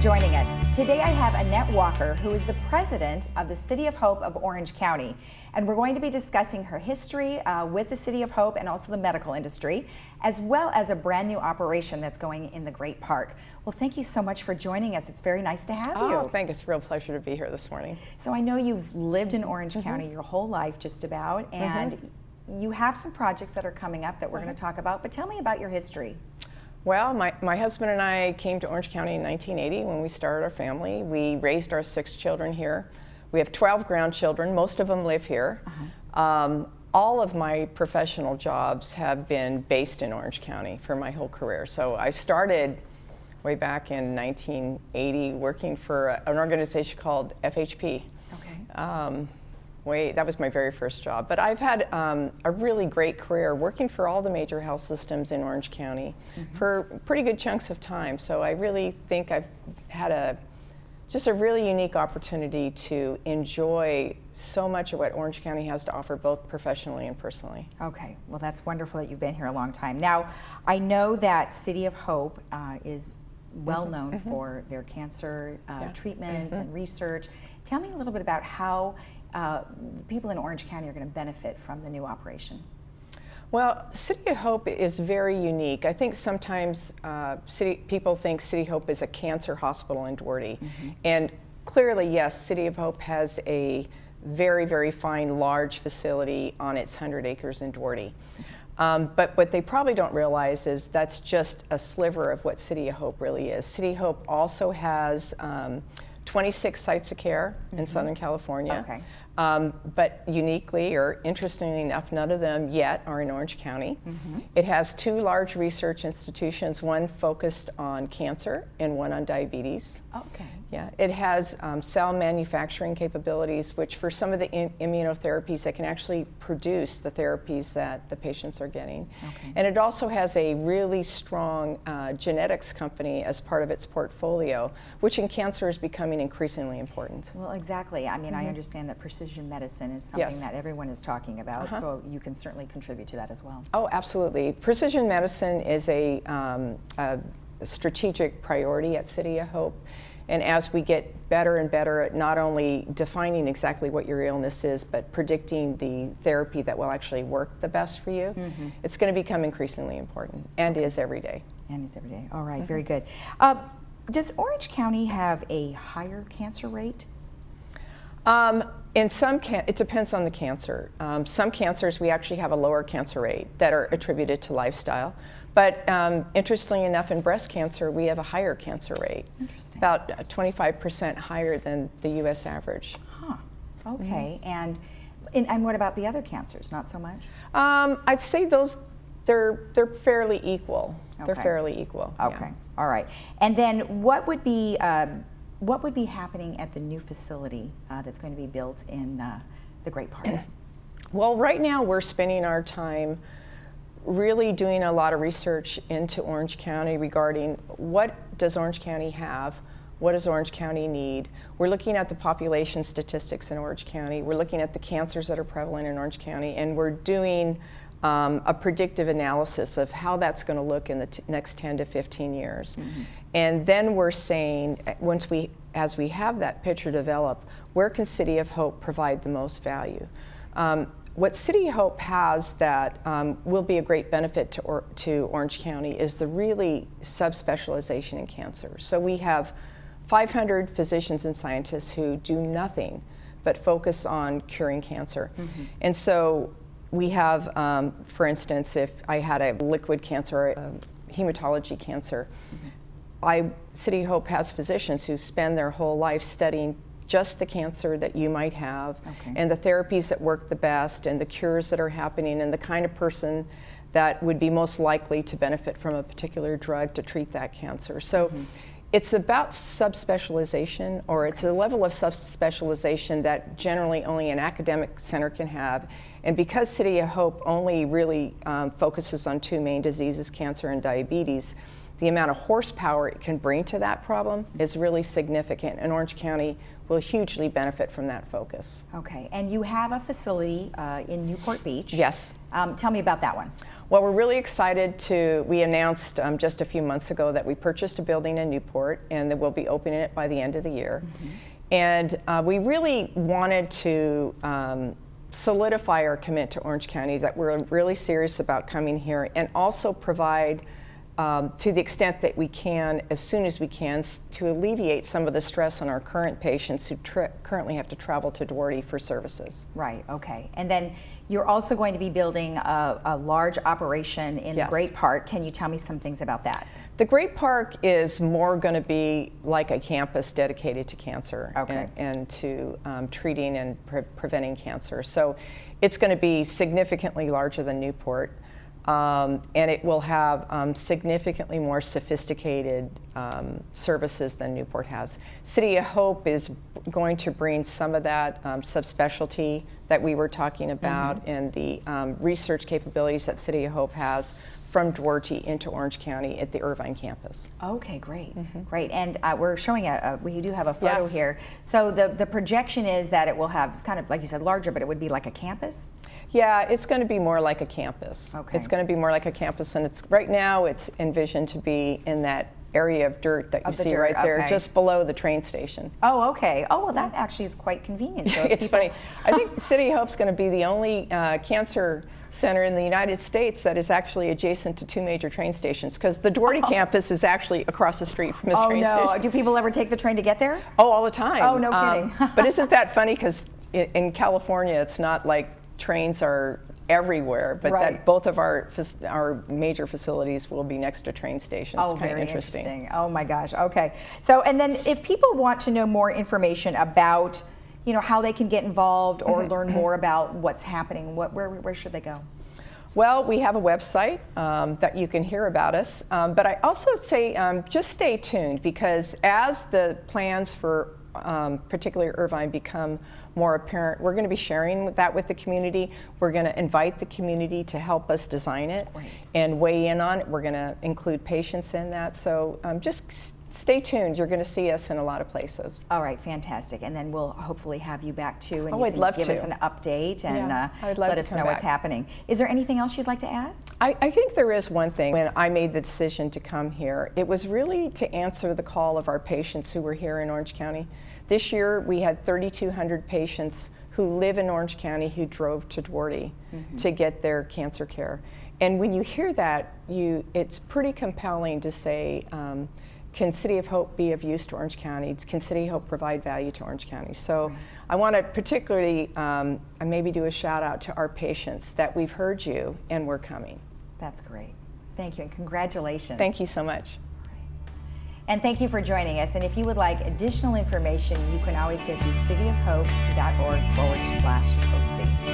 joining us. Today I have Annette Walker, who is the president of the City of Hope of Orange County. And we're going to be discussing her history with the City of Hope and also the medical industry, as well as a brand new operation that's going in the Great Park. Well, thank you so much for joining us. It's very nice to have you. Oh, thank you. It's a real pleasure to be here this morning. So I know you've lived in Orange County your whole life, just about, and you have some projects that are coming up that we're going to talk about, but tell me about your history. Well, my husband and I came to Orange County in 1980 when we started our family. We raised our 6 children here. We have 12 grandchildren. Most of them live here. All of my professional jobs have been based in Orange County for my whole career. So I started way back in 1980 working for an organization called FHP. Okay. That was my very first job. But I've had a really great career working for all the major health systems in Orange County for pretty good chunks of time. So I really think I've had just a really unique opportunity to enjoy so much of what Orange County has to offer, both professionally and personally. Okay, well that's wonderful that you've been here a long time. Now, I know that City of Hope is well known for their cancer treatments and research. Tell me a little bit about how people in Orange County are going to benefit from the new operation. Well, City of Hope is very unique. I think sometimes people think City of Hope is a cancer hospital in Duarte. And clearly, yes, City of Hope has a very, very fine, large facility on its 100 acres in Duarte. But what they probably don't realize is that's just a sliver of what City of Hope really is. City of Hope also has 26 sites of care in Southern California. Okay. But uniquely, or interestingly enough, none of them yet are in Orange County. It has 2 large research institutions, one focused on cancer and one on diabetes. Okay. Yeah, it has cell manufacturing capabilities, which for some of the immunotherapies, they can actually produce the therapies that the patients are getting. Okay. And it also has a really strong genetics company as part of its portfolio, which in cancer is becoming increasingly important. Well, exactly. I mean, I understand that precision medicine is something that everyone is talking about, so you can certainly contribute to that as well. Oh, absolutely. Precision medicine is a strategic priority at City of Hope. And as we get better and better at not only defining exactly what your illness is, but predicting the therapy that will actually work the best for you, it's going to become increasingly important, and is every day. And is every day. All right, very good. Does Orange County have a higher cancer rate? In some, it depends on the cancer. Some cancers, we actually have a lower cancer rate that are attributed to lifestyle. But interestingly enough, in breast cancer, we have a higher cancer rate. Interesting. About 25% higher than the U.S. average. Huh. Okay. And what about the other cancers? Not so much? I'd say they're fairly equal. Okay. They're fairly equal. Okay. Yeah. All right. And then what would be happening at the new facility that's going to be built in the Great Park? Well, right now we're spending our time really doing a lot of research into Orange County regarding what does Orange County have, what does Orange County need. We're looking at the population statistics in Orange County, we're looking at the cancers that are prevalent in Orange County, and we're doing a predictive analysis of how that's going to look in the next 10 to 15 years. And then we're saying, as we have that picture develop, where can City of Hope provide the most value? What City of Hope has that will be a great benefit to Orange County is the really subspecialization in cancer. So we have 500 physicians and scientists who do nothing but focus on curing cancer. And so we have, for instance, if I had a liquid cancer, a hematology cancer, City of Hope has physicians who spend their whole life studying just the cancer that you might have, and the therapies that work the best, and the cures that are happening, and the kind of person that would be most likely to benefit from a particular drug to treat that cancer. So it's about subspecialization, or it's a level of subspecialization that generally only an academic center can have. And because City of Hope only really focuses on 2 main diseases, cancer and diabetes, the amount of horsepower it can bring to that problem is really significant, and Orange County will hugely benefit from that focus. Okay, and you have a facility in Newport Beach. Yes. Tell me about that one. Well, we're really excited we announced just a few months ago that we purchased a building in Newport, and that we'll be opening it by the end of the year. And we really wanted to solidify our commitment to Orange County, that we're really serious about coming here, and also provide, to the extent that we can, as soon as we can, to alleviate some of the stress on our current patients who currently have to travel to Duarte for services. Right, okay. And then you're also going to be building a large operation in the Great Park. Can you tell me some things about that? The Great Park is more going to be like a campus dedicated to cancer, and to treating and preventing cancer. So it's going to be significantly larger than Newport. And it will have significantly more sophisticated services than Newport has. City of Hope is going to bring some of that subspecialty that we were talking about, and the research capabilities that City of Hope has from Duarte into Orange County at the Irvine campus. Okay, great, great. And we're showing we do have a photo here. So the projection is that it will have, it's kind of like you said, larger, but it would be like a campus? Yeah, it's going to be more like a campus. Okay. It's going to be more like a campus, and right now it's envisioned to be in that area of dirt that you see right there, just below the train station. Oh, okay. Oh, well, that actually is quite convenient. So it's funny. I think City of Hope's going to be the only cancer center in the United States that is actually adjacent to two major train stations, because the Duarte campus is actually across the street from this train station. Do people ever take the train to get there? Oh, all the time. Oh, no kidding. But isn't that funny? Because in California, it's not like trains are everywhere, but that both of our major facilities will be next to train stations. Oh, it's kind very of interesting. Oh my gosh. Okay. So, and then if people want to know more information about, how they can get involved or learn more about what's happening, where should they go? Well, we have a website that you can hear about us, but I also say just stay tuned, because as the plans for particularly Irvine become more apparent, we're going to be sharing that with the community. We're going to invite the community to help us design it and weigh in on it. We're going to include patients in that. So just stay tuned. You're going to see us in a lot of places. All right, fantastic. And then we'll hopefully have you back too, and you can give us an update and let us know what's happening. Is there anything else you'd like to add? I think there is one thing. When I made the decision to come here, it was really to answer the call of our patients who were here in Orange County. This year we had 3,200 patients who live in Orange County who drove to Duarte to get their cancer care. And when you hear that, it's pretty compelling to say, can City of Hope be of use to Orange County? Can City of Hope provide value to Orange County? So I want to particularly maybe do a shout out to our patients that we've heard you and we're coming. That's great. Thank you, and congratulations. Thank you so much. And thank you for joining us. And if you would like additional information, you can always go to cityofhope.org/OC.